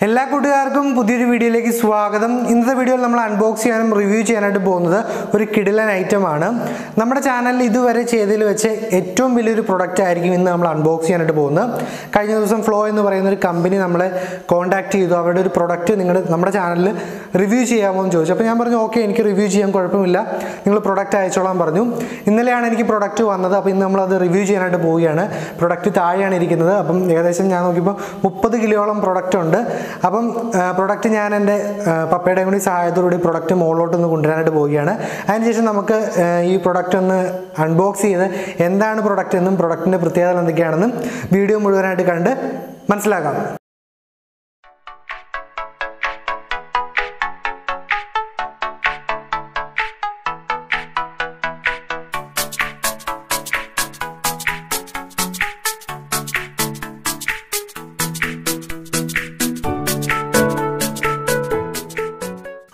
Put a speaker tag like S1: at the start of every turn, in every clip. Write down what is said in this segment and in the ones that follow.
S1: എല്ലാ കൂട്ടുകാർക്കും പുതിയൊരു വീഡിയോയിലേക്ക് സ്വാഗതം. ഇന്നത്തെ വീഡിയോയിൽ നമ്മൾ അൺബോക്സ് ചെയ്യാനും റിവ്യൂ ചെയ്യാനായിട്ട് പോകുന്നത് ഒരു കിടിലൻ ഐറ്റം ആണ്. നമ്മുടെ ചാനലിൽ ഇതുവരെ ചെയ്തതിൽ വെച്ച് ഏറ്റവും വലിയൊരു പ്രൊഡക്റ്റ് ആയിരിക്കും ഇന്ന് നമ്മൾ അൺബോക്സ് ചെയ്യാനായിട്ട് പോകുന്നത്. കഴിഞ്ഞ ദിവസം ഫ്ലോ എന്ന് പറയുന്ന ഒരു കമ്പനി നമ്മളെ കോൺടാക്ട് ചെയ്തു. അവരുടെ ഒരു പ്രൊഡക്റ്റ് നമ്മുടെ ചാനലിൽ റിവ്യൂ ചെയ്യാമോ എന്ന് ചോദിച്ചു. അപ്പോൾ ഞാൻ പറഞ്ഞു ഓക്കെ, എനിക്ക് റിവ്യൂ ചെയ്യാൻ കുഴപ്പമില്ല, നിങ്ങൾ പ്രൊഡക്റ്റ് അയച്ചോളാൻ പറഞ്ഞു. ഇന്നലെയാണ് എനിക്ക് പ്രൊഡക്റ്റ് വന്നത്. അപ്പോൾ ഇന്ന് നമ്മളത് റിവ്യൂ ചെയ്യാനായിട്ട് പോവുകയാണ്. പ്രൊഡക്റ്റ് താഴെയാണ് ഇരിക്കുന്നത്. അപ്പം ഏകദേശം ഞാൻ നോക്കിയപ്പോൾ 30 കിലോയോളം പ്രൊഡക്റ്റ് ഉണ്ട്. അപ്പം പ്രൊഡക്റ്റ് ഞാൻ എൻ്റെ പപ്പയുടെയും കൂടി സഹായത്തോടുകൂടി പ്രൊഡക്റ്റ് മുകളിലോട്ടൊന്ന് കൊണ്ടുവരാനായിട്ട് പോവുകയാണ്. അതിനുശേഷം നമുക്ക് ഈ പ്രൊഡക്റ്റ് ഒന്ന് അൺബോക്സ് ചെയ്ത് എന്താണ് പ്രൊഡക്റ്റ് എന്നും പ്രൊഡക്റ്റിൻ്റെ പ്രത്യേകതകൾ എന്തൊക്കെയാണെന്നും വീഡിയോ മുഴുവനായിട്ട് കണ്ട് മനസ്സിലാക്കാം.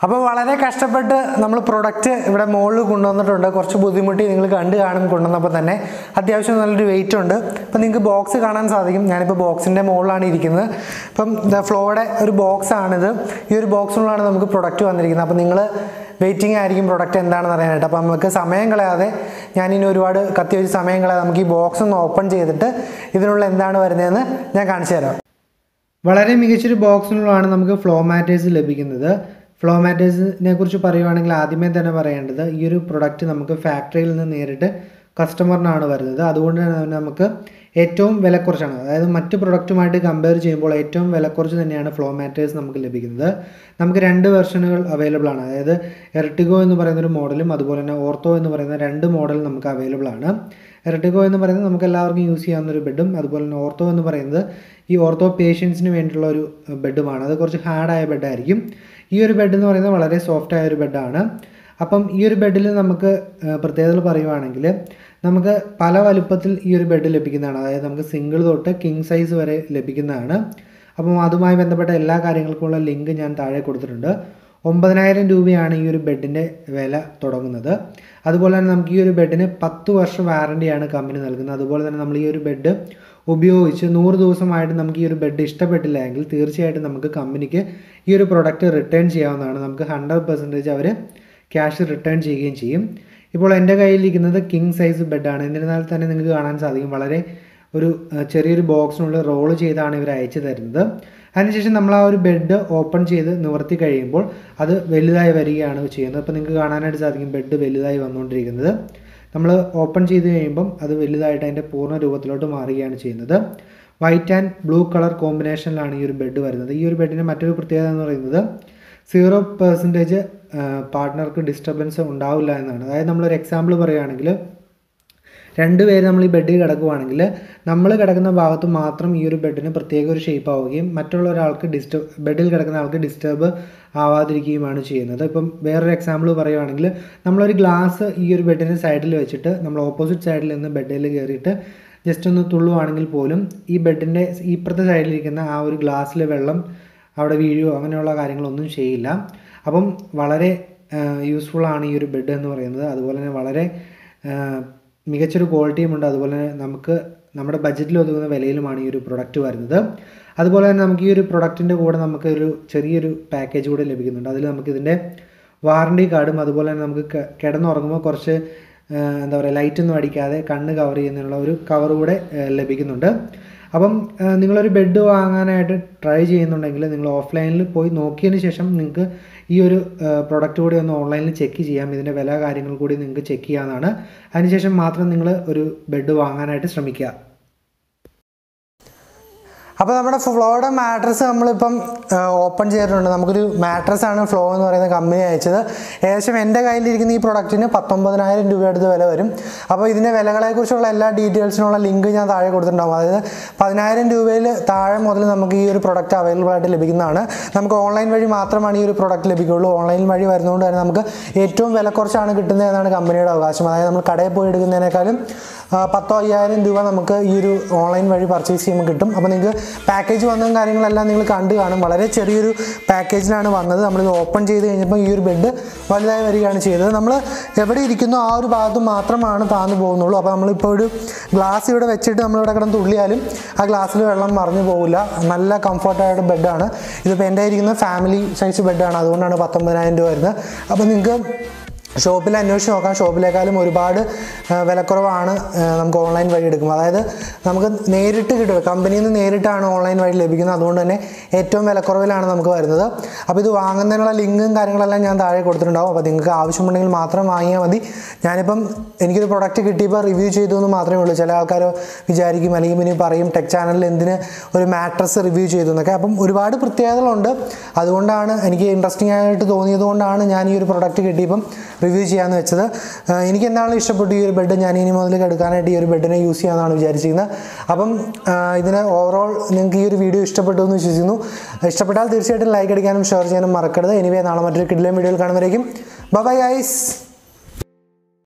S1: അപ്പോൾ വളരെ കഷ്ടപ്പെട്ട് നമ്മൾ പ്രൊഡക്റ്റ് ഇവിടെ മുകളിൽ കൊണ്ടുവന്നിട്ടുണ്ട്. കുറച്ച് ബുദ്ധിമുട്ടി നിങ്ങൾ കണ്ടു കാണും. കൊണ്ടുവന്നപ്പോൾ തന്നെ അത്യാവശ്യം നല്ലൊരു വെയിറ്റ് ഉണ്ട്. അപ്പോൾ നിങ്ങൾക്ക് ബോക്സ് കാണാൻ സാധിക്കും. ഞാനിപ്പോൾ ബോക്സിൻ്റെ മുകളിലാണ് ഇരിക്കുന്നത്. ഇപ്പം ഫ്ലോയുടെ ഒരു ബോക്സാണിത്. ഈ ഒരു ബോക്സിനുള്ളതാണ് നമുക്ക് പ്രൊഡക്റ്റ് വന്നിരിക്കുന്നത്. അപ്പോൾ നിങ്ങൾ വെയിറ്റിംഗ് ആയിരിക്കും പ്രൊഡക്റ്റ് എന്താണെന്ന് അറിയാനായിട്ട്. അപ്പോൾ നമുക്ക് സമയം കളയാതെ, ഞാനിനി ഒരുപാട് കത്തി വെച്ച് സമയം കളയാതെ നമുക്ക് ഈ ബോക്സ് ഒന്ന് ഓപ്പൺ ചെയ്തിട്ട് ഇതിനുള്ള എന്താണ് വരുന്നതെന്ന് ഞാൻ കാണിച്ചു തരാം. വളരെ മികച്ചൊരു ബോക്സിനുള്ളതാണ് നമുക്ക് ഫ്ലോ മാറ്റേഴ്സ് ലഭിക്കുന്നത്. ഫ്ലോ മാറ്റേഴ്സിനെ കുറിച്ച് പറയുവാണെങ്കിൽ ആദ്യമേ തന്നെ പറയേണ്ടത്, ഈ ഒരു പ്രൊഡക്റ്റ് നമുക്ക് ഫാക്ടറിയിൽ നിന്ന് നേരിട്ട് കസ്റ്റമറിനാണ് വരുന്നത്. അതുകൊണ്ട് തന്നെ നമുക്ക് ഏറ്റവും വിലക്കുറച്ചാണ്, അതായത് മറ്റ് പ്രൊഡക്റ്റുമായിട്ട് കമ്പയർ ചെയ്യുമ്പോൾ ഏറ്റവും വിലക്കുറച്ച് തന്നെയാണ് ഫ്ലോ മാറ്റേഴ്സ് നമുക്ക് ലഭിക്കുന്നത്. നമുക്ക് 2 വെർഷനുകൾ അവൈലബിൾ ആണ്. അതായത് എർട്ടിഗോ എന്ന് പറയുന്ന ഒരു മോഡലും അതുപോലെ തന്നെ ഓർത്തോ എന്ന് പറയുന്ന 2 മോഡൽ നമുക്ക് അവൈലബിൾ ആണ്. എർട്ടിഗോ എന്ന് പറയുന്നത് നമുക്ക് എല്ലാവർക്കും യൂസ് ചെയ്യാവുന്ന ഒരു ബെഡും, അതുപോലെ തന്നെ ഓർത്തോ എന്ന് പറയുന്നത് ഈ ഓർത്തോ പേഷ്യൻസിന് വേണ്ടിയിട്ടുള്ള ഒരു ബെഡുമാണ്. അത് കുറച്ച് ഹാർഡായ ബെഡായിരിക്കും. ഈ ഒരു ബെഡ് എന്ന് പറയുന്നത് വളരെ സോഫ്റ്റായ ഒരു ബെഡാണ്. അപ്പം ഈ ഒരു ബെഡിൽ നമുക്ക് പ്രത്യേകതകൾ പറയുവാണെങ്കിൽ നമുക്ക് പല വലുപ്പത്തിൽ ഈ ഒരു ബെഡ് ലഭിക്കുന്നതാണ്. അതായത് നമുക്ക് സിംഗിൾ തൊട്ട് കിങ് സൈസ് വരെ ലഭിക്കുന്നതാണ്. അപ്പം അതുമായി ബന്ധപ്പെട്ട എല്ലാ കാര്യങ്ങൾക്കുമുള്ള ലിങ്ക് ഞാൻ താഴെ കൊടുത്തിട്ടുണ്ട്. 9,000 രൂപയാണ് ഈ ഒരു ബെഡിൻ്റെ വില തുടങ്ങുന്നത്. അതുപോലെ തന്നെ നമുക്ക് ഈ ഒരു ബെഡിന് 10 വർഷം വാറണ്ടിയാണ് കമ്പനി നൽകുന്നത്. അതുപോലെ തന്നെ നമ്മൾ ഈ ഒരു ബെഡ് ഉപയോഗിച്ച് 100 ദിവസമായിട്ട് നമുക്ക് ഈ ഒരു ബെഡ് ഇഷ്ടപ്പെട്ടില്ല എങ്കിൽ തീർച്ചയായിട്ടും നമുക്ക് കമ്പനിക്ക് ഈ ഒരു പ്രൊഡക്റ്റ് റിട്ടേൺ ചെയ്യാവുന്നതാണ്. നമുക്ക് 100% അവർ ക്യാഷ് റിട്ടേൺ ചെയ്യുകയും ചെയ്യും. ഇപ്പോൾ എൻ്റെ കയ്യിലിരിക്കുന്നത് കിങ് സൈസ് ബെഡാണ്. എന്നിരുന്നാൽ തന്നെ നിങ്ങൾക്ക് കാണാൻ സാധിക്കും വളരെ ഒരു ചെറിയൊരു ബോക്സിനുള്ളിൽ റോൾ ചെയ്താണ് ഇവർ അയച്ചു തരുന്നത്. അതിനുശേഷം നമ്മൾ ആ ഒരു ബെഡ് ഓപ്പൺ ചെയ്ത് നിവർത്തി കഴിയുമ്പോൾ അത് വലുതായി വരികയാണ് ചെയ്യുന്നത്. അപ്പോൾ നിങ്ങൾക്ക് കാണാനായിട്ട് സാധിക്കും ബെഡ് വലുതായി വന്നുകൊണ്ടിരിക്കുന്നത്. നമ്മൾ ഓപ്പൺ ചെയ്ത് കഴിയുമ്പം അത് വലുതായിട്ട് അതിൻ്റെ പൂർണ്ണ രൂപത്തിലോട്ട് മാറുകയാണ് ചെയ്യുന്നത്. വൈറ്റ് ആൻഡ് ബ്ലൂ കളർ കോമ്പിനേഷനിലാണ് ഈ ഒരു ബെഡ് വരുന്നത്. ഈ ഒരു ബെഡിന് മറ്റൊരു പ്രത്യേകത എന്ന് പറയുന്നത് 0% പാർട്ട്ണർക്ക് ഡിസ്റ്റർബൻസ് ഉണ്ടാവില്ല എന്നാണ്. അതായത് നമ്മളൊരു എക്സാമ്പിൾ പറയുകയാണെങ്കിൽ 2 പേര് നമ്മൾ ഈ ബെഡിൽ കിടക്കുകയാണെങ്കിൽ നമ്മൾ കിടക്കുന്ന ഭാഗത്ത് മാത്രം ഈ ഒരു ബെഡിന് പ്രത്യേക ഒരു ഷേപ്പ് ആവുകയും മറ്റുള്ള ഒരാൾക്ക് ബെഡിൽ കിടക്കുന്ന ആൾക്ക് ഡിസ്റ്റർബ് ആവാതിരിക്കുകയുമാണ് ചെയ്യുന്നത്. ഇപ്പം വേറൊരു എക്സാമ്പിൾ പറയുകയാണെങ്കിൽ നമ്മളൊരു ഗ്ലാസ് ഈ ഒരു ബെഡിൻ്റെ സൈഡിൽ വെച്ചിട്ട് നമ്മൾ ഓപ്പോസിറ്റ് സൈഡിൽ നിന്ന് ബെഡിൽ കയറിയിട്ട് ജസ്റ്റ് ഒന്ന് തുള്ളുവാണെങ്കിൽ പോലും ഈ ബെഡിൻ്റെ ഇപ്പുറത്തെ സൈഡിലിരിക്കുന്ന ആ ഒരു ഗ്ലാസ്സിലെ വെള്ളം അവിടെ വീഴുകയോ അങ്ങനെയുള്ള കാര്യങ്ങളൊന്നും ചെയ്യില്ല. അപ്പം വളരെ യൂസ്ഫുള്ളാണ് ഈ ഒരു ബെഡ് എന്ന് പറയുന്നത്. അതുപോലെ തന്നെ വളരെ മികച്ചൊരു ക്വാളിറ്റിയുമുണ്ട്. അതുപോലെ തന്നെ നമുക്ക് നമ്മുടെ ബഡ്ജറ്റിൽ ഒതുങ്ങുന്ന വിലയിലുമാണ് ഈ ഒരു പ്രൊഡക്റ്റ് വരുന്നത്. അതുപോലെ തന്നെ നമുക്ക് ഈ ഒരു പ്രൊഡക്റ്റിൻ്റെ കൂടെ നമുക്ക് ഒരു ചെറിയൊരു പാക്കേജ് കൂടെ ലഭിക്കുന്നുണ്ട്. അതിൽ നമുക്കിതിൻ്റെ വാറണ്ടി കാർഡും അതുപോലെ തന്നെ നമുക്ക് കിടന്നുറങ്ങുമ്പോൾ കുറച്ച് എന്താ പറയുക ലൈറ്റൊന്നും അടിക്കാതെ കണ്ണ് കവർ ചെയ്യുന്നുള്ള ഒരു കവർ കൂടെ ലഭിക്കുന്നുണ്ട്. അപ്പം നിങ്ങളൊരു ബെഡ് വാങ്ങാനായിട്ട് ട്രൈ ചെയ്യുന്നുണ്ടെങ്കിൽ നിങ്ങൾ ഓഫ്ലൈനിൽ പോയി നോക്കിയതിന് ശേഷം നിങ്ങൾക്ക് ഈ ഒരു പ്രൊഡക്റ്റ് കൂടി ഒന്ന് ഓൺലൈനിൽ ചെക്ക് ചെയ്യാം. ഇതിൻ്റെ വില കാര്യങ്ങൾ കൂടി നിങ്ങൾക്ക് ചെക്ക് ചെയ്യാവുന്നതാണ്. അതിനുശേഷം മാത്രം നിങ്ങൾ ഒരു ബെഡ് വാങ്ങാനായിട്ട് ശ്രമിക്കുക. അപ്പോൾ നമ്മുടെ ഫ്ലോയുടെ മാട്രസ് നമ്മളിപ്പം ഓപ്പൺ ചെയ്തിട്ടുണ്ട്. നമുക്കൊരു മാട്രസാണ് ഫ്ലോ എന്ന് പറയുന്ന കമ്പനി അയച്ചത്. ഏകദേശം എൻ്റെ കയ്യിലിരിക്കുന്ന ഈ പ്രൊഡക്റ്റിന് 19,000 രൂപ അടുത്ത് വില വരും. അപ്പോൾ ഇതിൻ്റെ വിലകളെക്കുറിച്ചുള്ള എല്ലാ ഡീറ്റെയിൽസിനുള്ള ലിങ്ക് ഞാൻ താഴെ കൊടുത്തിട്ടുണ്ടാകും. അതായത് 10,000 രൂപയിൽ താഴെ മുതൽ നമുക്ക് ഈ ഒരു പ്രൊഡക്റ്റ് അവൈലബിൾ ആയിട്ട് ലഭിക്കുന്നതാണ്. നമുക്ക് ഓൺലൈൻ വഴി മാത്രമാണ് ഈ ഒരു പ്രൊഡക്റ്റ് ലഭിക്കുകയുള്ളൂ. ഓൺലൈൻ വഴി വരുന്നതുകൊണ്ട് തന്നെ നമുക്ക് ഏറ്റവും വില കുറച്ചാണ് കിട്ടുന്നത് എന്നാണ് കമ്പനിയുടെ അവകാശം. അതായത് നമ്മൾ കടയിൽ പോയി എടുക്കുന്നതിനേക്കാളും 10,000-5,000 രൂപ നമുക്ക് ഈ ഒരു ഓൺലൈൻ വഴി പർച്ചേസ് ചെയ്യുമ്പോൾ കിട്ടും. അപ്പോൾ നിങ്ങൾക്ക് പാക്കേജ് വന്നതും കാര്യങ്ങളെല്ലാം നിങ്ങൾ കണ്ടു കാണും. വളരെ ചെറിയൊരു പാക്കേജിലാണ് വന്നത്. നമ്മളിത് ഓപ്പൺ ചെയ്ത് കഴിഞ്ഞപ്പോൾ ഈ ഒരു ബെഡ് വലുതായി വരികയാണ് ചെയ്തത്. നമ്മൾ എവിടെ ഇരിക്കുന്നോ ആ ഒരു ഭാഗത്ത് മാത്രമാണ് താന്നു പോകുന്നുള്ളൂ. അപ്പോൾ നമ്മളിപ്പോൾ ഒരു ഗ്ലാസ് ഇവിടെ വെച്ചിട്ട് നമ്മളിവിടെ കിടന്ന് തുള്ളിയാലും ആ ഗ്ലാസ്സിൽ വെള്ളം മറിഞ്ഞു പോകില്ല. നല്ല കംഫർട്ടായിട്ട് ബെഡാണ്. ഇതിപ്പോൾ എൻ്റെ ഇരിക്കുന്ന ഫാമിലി സൈസ് ബെഡാണ്, അതുകൊണ്ടാണ് 19,000 രൂപ വരുന്നത്. അപ്പോൾ നിങ്ങൾക്ക് ഷോപ്പിൽ അന്വേഷിച്ച് നോക്കാം. ഷോപ്പിലേക്കാളും ഒരുപാട് വിലക്കുറവാണ് നമുക്ക് ഓൺലൈൻ വഴി എടുക്കുമ്പോൾ. അതായത് നമുക്ക് നേരിട്ട് കിട്ടും, കമ്പനിയിൽ നിന്ന് നേരിട്ടാണ് ഓൺലൈൻ വഴി ലഭിക്കുന്നത്. അതുകൊണ്ട് തന്നെ ഏറ്റവും വിലക്കുറവിലാണ് നമുക്ക് വരുന്നത്. അപ്പോൾ ഇത് വാങ്ങുന്നതിനുള്ള ലിങ്കും കാര്യങ്ങളെല്ലാം ഞാൻ താഴെ കൊടുത്തിട്ടുണ്ടാവും. അപ്പോൾ നിങ്ങൾക്ക് ആവശ്യമുണ്ടെങ്കിൽ മാത്രം വാങ്ങിയാൽ മതി. ഞാനിപ്പം എനിക്കൊരു പ്രൊഡക്റ്റ് കിട്ടിയപ്പോൾ റിവ്യൂ ചെയ്തു എന്ന് മാത്രമേ ഉള്ളൂ. ചില ആൾക്കാർ വിചാരിക്കും അല്ലെങ്കിൽ പിന്നെ പറയും ടെക് ചാനലിൽ എന്തിന് ഒരു മാട്രസ് റിവ്യൂ ചെയ്തു എന്നൊക്കെ. അപ്പം ഒരുപാട് പ്രത്യേകതകളുണ്ട്. അതുകൊണ്ടാണ് എനിക്ക് ഇൻട്രസ്റ്റിംഗ് ആയിട്ട് തോന്നിയത് കൊണ്ടാണ് ഞാൻ ഈ ഒരു പ്രൊഡക്റ്റ് കിട്ടിയപ്പം റിവ്യൂ ചെയ്യാമെന്ന് വെച്ചത്. എനിക്ക് എന്താണെങ്കിലും ഇഷ്ടപ്പെട്ടു ഈ ഒരു ബെഡ്. ഞാൻ ഇനി മുതൽ എടുക്കാനായിട്ട് ഈ ഒരു ബെഡിനെ യൂസ് ചെയ്യാമെന്നാണ് വിചാരിച്ചിരിക്കുന്നത്. അപ്പം ഇതിന് ഓവറോൾ നിങ്ങൾക്ക് ഈ ഒരു വീഡിയോ ഇഷ്ടപ്പെട്ടു എന്ന് വിശ്വസിക്കുന്നു. ഇഷ്ടപ്പെട്ടാൽ തീർച്ചയായിട്ടും ലൈക്ക് അടിക്കാനും ഷെയർ ചെയ്യാനും മറക്കരുത്. എനിവേ നാളെ മറ്റൊരു കിഡിലൻ വീഡിയോയിൽ കാണുമ്പോഴേക്കും ബൈ ഗൈസ്.